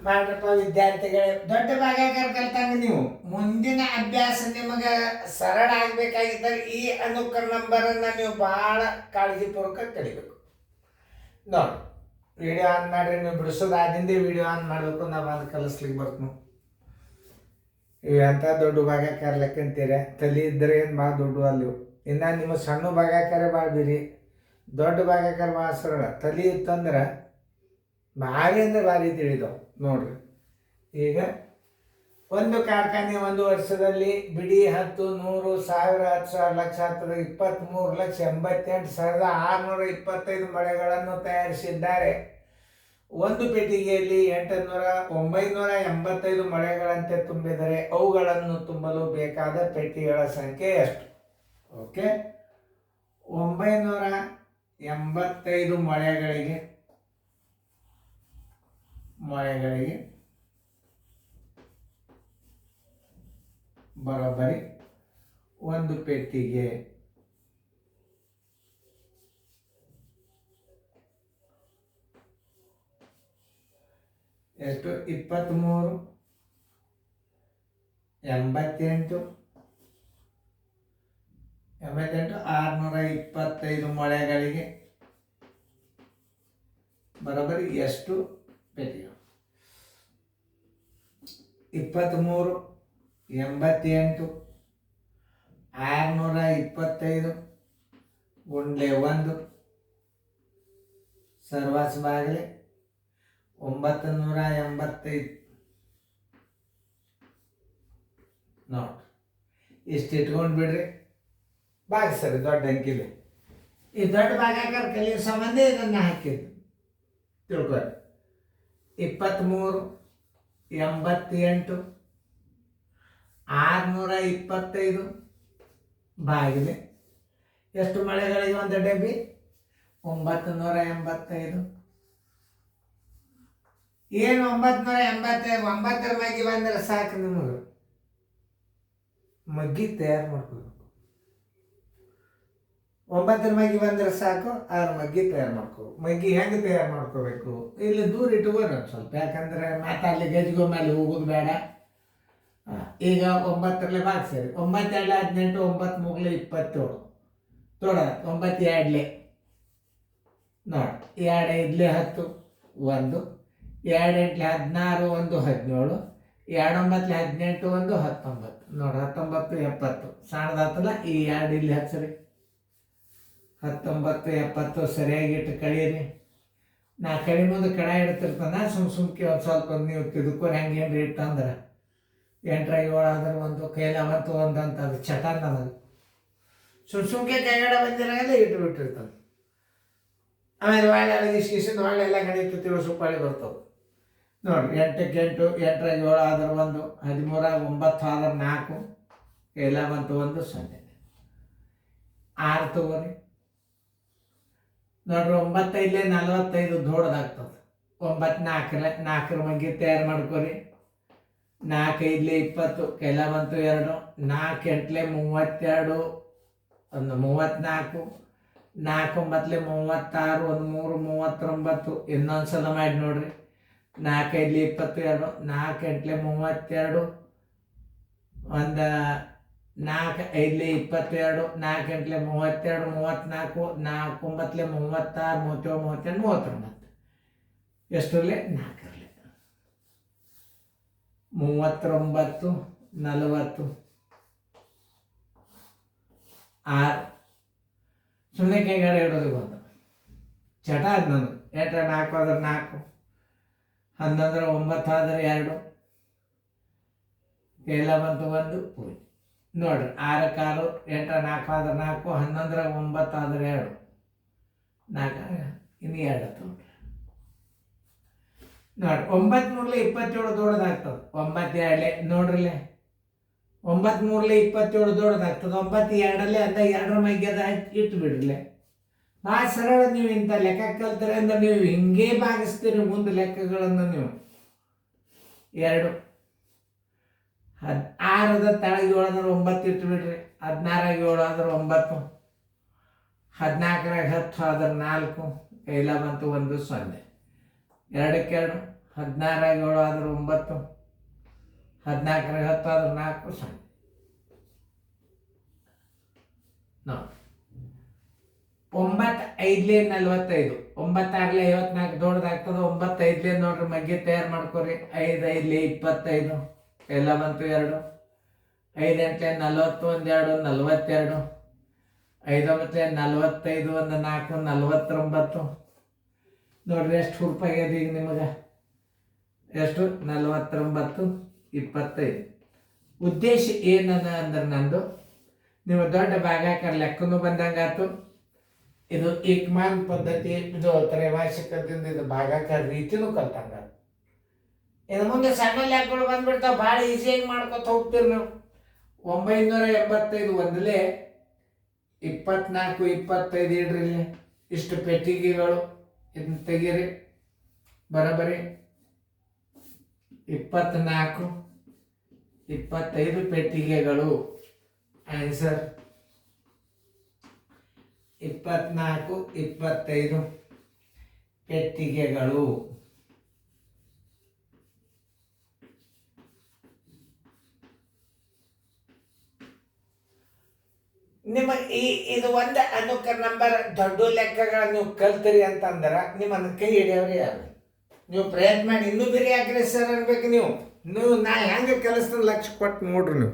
ಮಾಡ್ರಪ್ಪ ವಿದ್ಯಾರ್ಥಿಗಳೇ, ದೊಡ್ಡ ಭಾಗಾಕಾರ ಕಲ್ತಂಗ ನೀವು ಮುಂದಿನ ಅಭ್ಯಾಸ ನಿಮಗೆ ಸರಳ ಆಗ್ಬೇಕಾಗಿದ್ದಾಗ ಈ ಅನುಕ್ರಮ ನಂಬರನ್ನು ನೀವು ಭಾಳ ಕಾಳಜಿಪೂರ್ವಕ ಕಲಿಬೇಕು. ನೋಡಿ, ವಿಡಿಯೋ ಆನ್ ಮಾಡ್ರಿ. ನೀವು ಬಿಡಿಸೋದು ಆದಿಂದೇ ವಿಡಿಯೋ ಆನ್ ಮಾಡಬೇಕು. ನಾವು ಅದು ಕಲಿಸ್ಲಿಕ್ಕೆ ಬರ್ತೀನಿ. ಇವಂಥ ದೊಡ್ಡ ಭಾಗಾಕಾರ ಲೆಕ್ಕಂತೀರ, ತಲೆ ಇದ್ದರೆ ಏನು ಭಾಳ ದೊಡ್ಡ ಅಲ್ಲಿವು. ಇನ್ನು ನಿಮ್ಮ ಸಣ್ಣ ಭಾಗಾಕಾರ ಭಾಳ ಬೀರಿ, ದೊಡ್ಡ ಭಾಗಾಕಾರ ಭಾಳ ಸರಳ. ತಲೆ ಇತ್ತಂದ್ರೆ ಭಾರಿ ಅಂದರೆ ಭಾರಿ ತಿಳಿದವು. ನೋಡ್ರಿ, ಈಗ ಒಂದು ಕಾರ್ಖಾನೆ ಒಂದು ವರ್ಷದಲ್ಲಿ ಬಿಡಿ 10, 100, 1000, 10,000, ಲಕ್ಷ, 23,88,625 ಮಳೆಗಳನ್ನು ತಯಾರಿಸಿದ್ದಾರೆ. ಒಂದು ಪೆಟ್ಟಿಗೆಯಲ್ಲಿ 985 ಮಳೆಗಳಂತೆ ತುಂಬಿದರೆ ಅವುಗಳನ್ನು ತುಂಬಲು ಬೇಕಾದ ಪೆಟ್ಟಿಗೆಗಳ ಸಂಖ್ಯೆ ಎಷ್ಟು? ಓಕೆ, 985 ಮಳೆಗಳಿಗೆ ಬರೋಬ್ಬರಿ ಒಂದು ಪೆಟ್ಟಿಗೆ ಎಷ್ಟು? 23, 88, 625 ಮಳೆಗಳಿಗೆ ಬರೋಬ್ಬರಿ ಎಷ್ಟು ಪೆಟ್ಟಿಗೆ? 23, 88, 625 ಗುಂಡ್ಲೆ 1 ಸರ್ವಾಸ ಬಾಗಿಲೆ 985. ನೋಡಿ, ಇಷ್ಟು ಇಟ್ಕೊಂಡು ಬಿಡ್ರಿ. ಭಾಗಿಸ್ರಿ ದೊಡ್ಡ ಅಂಕಿಲಿ. ಈ ದೊಡ್ಡ ಭಾಗಾಕಾರ ಕಲಿಯೋ ಸಂಬಂಧ ಇದನ್ನು ಹಾಕಿದ್ದು ತಿಳ್ಕೊಳ್ಳಿ. 23, 88, 625 ಬಾಗಿಲೆ ಎಷ್ಟು ಮಳೆಗಳಿಗೆ ಒಂದು ಡಬ್ಬಿ? 985. ಏನು 985? 9ರ ಮಗ್ಗಿ ಬಂದರೆ ಸಾಕು. ನಿಮಗೆ ಮಗ್ಗಿ ತಯಾರು ಮಾಡ್ಕೋಬೇಕು. 9ರ ಮಗ್ಗಿ ಬಂದರೆ ಸಾಕು. ಅದ್ರ ಮಗ್ಗಿ ತಯಾರು ಮಾಡ್ಕೋಬೇಕು. ಮಗ್ಗಿ ಹೆಂಗೆ ತಯಾರು ಮಾಡ್ಕೋಬೇಕು? ಇಲ್ಲಿ ದೂರ ಇಟ್ಕೋರಿ ಒಂದು ಸ್ವಲ್ಪ, ಯಾಕಂದ್ರೆ ಮಾತಾಡಲಿ ಗಜ್ಗೋ ಮೇಲೆ ಹೋಗೋದು ಬೇಡ. ಈಗ 9ರಲ್ಲಿ ಭಾಗಿಸಿರಿ. 9 2 18, 9 3 27 ತೋಡ 9 2 ನೋಡಿ, 2 5 10, 1, 2 8 16, 1 17, 2 9 18, 1 19 ನೋಡಿ, 19 70 ಸಣ್ಣದಾತಲ್ಲ. ಈ 2 ಇಲ್ಲಿ ಹಚ್ಚಿರಿ. 19 70 ಸರಿಯಾಗಿ ಇಟ್ಟು ಕಳೀರಿ. ನಾ ಕಡಿ ಮುಂದೆ ಕಡ ಇಡ್ತಿರ್ತಾನೆ. ಸುಮ್ಕೆ ಒಂದು ಸ್ವಲ್ಪ ನೀವು ತಿದ್ಕೊಂಡು ಹೆಂಗೇನು ಇಟ್ಟಂದ್ರೆ 8 7 ಆದ್ರೆ 1 ಕೈಲಾವಂತು 1 ಅಂತ ಅದು ಚಟ ನನಗೆ. ಸುಮ್ಕೆ ಕೈಗಡೆ ಬಂದಿರಾಗಲ್ಲ ಇಟ್ಟುಬಿಟ್ಟಿರ್ತಾನೆ. ಆಮೇಲೆ ಒಳ್ಳೆ ಇಸ್ಕಿಸಿದ ಒಳ್ಳೆಲ್ಲ ಗಣಿತ ತಿಳಿಸು ಪಾಳಿ ಬರ್ತವೆ. ನೋಡಿ, 8ಕ್ಕೆ 8, 8 7 ಆದ್ರೆ 1, 13 9 ಆದ್ರೆ 4 ಕೈಲಾವಂತು 1 0. 6 ತಗೋರಿ. ನೋಡ್ರಿ, 9 5 45 ದೊಡ್ಡದಾಗ್ತದೆ. 9 4ರ ಮಗ್ಗಿ ತಯಾರು ಮಾಡ್ಕೊರಿ. 4 5 20 ಕೈಲಾವಂತು 2, 4 8 32, 1 34, 4 9 36, 1 3 39. ಇನ್ನೊಂದು ಸಲ ಮಾಡಿ ನೋಡ್ರಿ. 4 5 22, 4 8 32, 1 4 5 22, 4 8 32, 34, 4 9 36, 37 38 39. ಎಷ್ಟರಲ್ಲಿ? 4ರಲ್ಲಿ 39 40 6. ಸುಮ್ಮನೆ ಕೈಗಾಡ ಇಡೋದು ಬಂದು ಚಟ ಅದು ನನಗೆ. 8 4 ಆದ್ರೆ 4, 11 9 ಆದ್ರೆ 2 ಕೈಲಾವಂತು 1 ಪೂಜೆ. ನೋಡ್ರಿ, 6 6, 8 4 ಆದ್ರೆ 4, 11 9 ಆದ್ರೆ 2, 4 ಇನ್ನು 2 ತೊಗೊಂಡ್ರಿ. ನೋಡಿ, 9 3 27 ದೊಡ್ಡದಾಗ್ತದೆ. 9 2 ನೋಡ್ರಲ್ಲೇ, 9 3 27 ದೊಡ್ಡದಾಗ್ತದೆ. 9 2ರಲ್ಲಿ ಅರ್ಧ 2ರ ಮಗ್ಯದ ಇಟ್ಟು ಬಿಡ್ರಲೆ. ಭಾಳ ಸರಳ. ನೀವು ಇಂಥ ಲೆಕ್ಕ ಕಲ್ತಾರೆ ಅಂದ್ರೆ ನೀವು ಹಿಂಗೇ ಭಾಗಿಸ್ತೀರಿ ಮುಂದೆ ಲೆಕ್ಕಗಳನ್ನು. ನೀವು 2 6ದ ತಳಗೆ 7 ಅಂದ್ರೆ 9 ಇಟ್ಟು ಬಿಡ್ರಿ. 16 7 ಆದ್ರೆ 9, 14 10 ಆದ್ರೆ 4 ಕೈಲಾವಂತು 1 0. 2ಕ್ಕೆ 2 16 7 ಆದ್ರೆ 9, 14 10 ಆದ್ರೆ 4 ಸೊನ್ನೆ. ನೋಡಿ 9 5 45, 9 6 54 ದೊಡ್ಡದಾಗ್ತದೆ. 9 5 ನೋಡ್ರಿ ಮಗ್ಗಿ ತಯಾರು ಮಾಡ್ಕೊರಿ. 5 5 25 ಎಲ್ಲ ಬಂತು 2. 5 8 40 1 2 42. 5 9 45 1 4 49. ನೋಡ್ರಿ ಎಷ್ಟು ಹುರುಪಾಗ್ಯದ ಈಗ ನಿಮಗೆ. ಎಷ್ಟು 49 25. ಉದ್ದೇಶ ಏನದ ಅಂದ್ರೆ ನಂದು ನೀವು ದೊಡ್ಡ ಭಾಗಾಕಾರ ಲೆಕ್ಕನೂ ಬಂದಂಗಾತು. ಇದು ಏಕಮಾನ್ ಪದ್ಧತಿ, ಇದು ತ್ರೈಮಾಸಿಕದಿಂದ ಇದು ಭಾಗಾಕಾರ ರೀತಿನೂ ಕಲ್ತಂಗ. ಇನ್ನು ಮುಂದೆ ಸಣ್ಣ ಲೆಕ್ಕಗಳು ಬಂದ್ಬಿಡ್ತಾವೆ, ಭಾಳ ಈಸಿಯಾಗಿ ಮಾಡ್ಕೊತ ಹೋಗ್ತೀರಿ ನೀವು. 985 ಒಂದಲೇ 24 25 ಇಡ್ರಿ ಇಲ್ಲಿ. ಇಷ್ಟು ಪೆಟ್ಟಿಗೆಗಳು ಇದನ್ನ ತೆಗೀರಿ. ಬರೋಬ್ಬರಿ 24 25 ಪೆಟ್ಟಿಗೆಗಳು. ಆನ್ಸರ್ 24 25 ಪೆಟ್ಟಿಗೆಗಳು. ನಿಮ್ಮ ಇದು ಒಂದು ಅನುಕರ ನಂಬರ್ ದೊಡ್ಡ ಲೆಕ್ಕಗಳ ನೀವು ಕಲ್ತಿರಿ ಅಂತಂದ್ರೆ ನಿಮ್ಮನ್ನು ಕೈ ಹಿಡಿಯೋರು ಯಾರು? ನೀವು ಪ್ರಯತ್ನ ಮಾಡಿ ಇನ್ನೂ ಬೇರೆ ಯಾಕ್ರಿ ಸರ್ ಅನ್ಬೇಕು ನೀವು. ನಾ ಹೆಂಗೆ ಕಲಿಸ್ತೀನಿ ಲಕ್ಷ ಕೊಟ್ಟು ನೋಡ್ರಿ ನೀವು.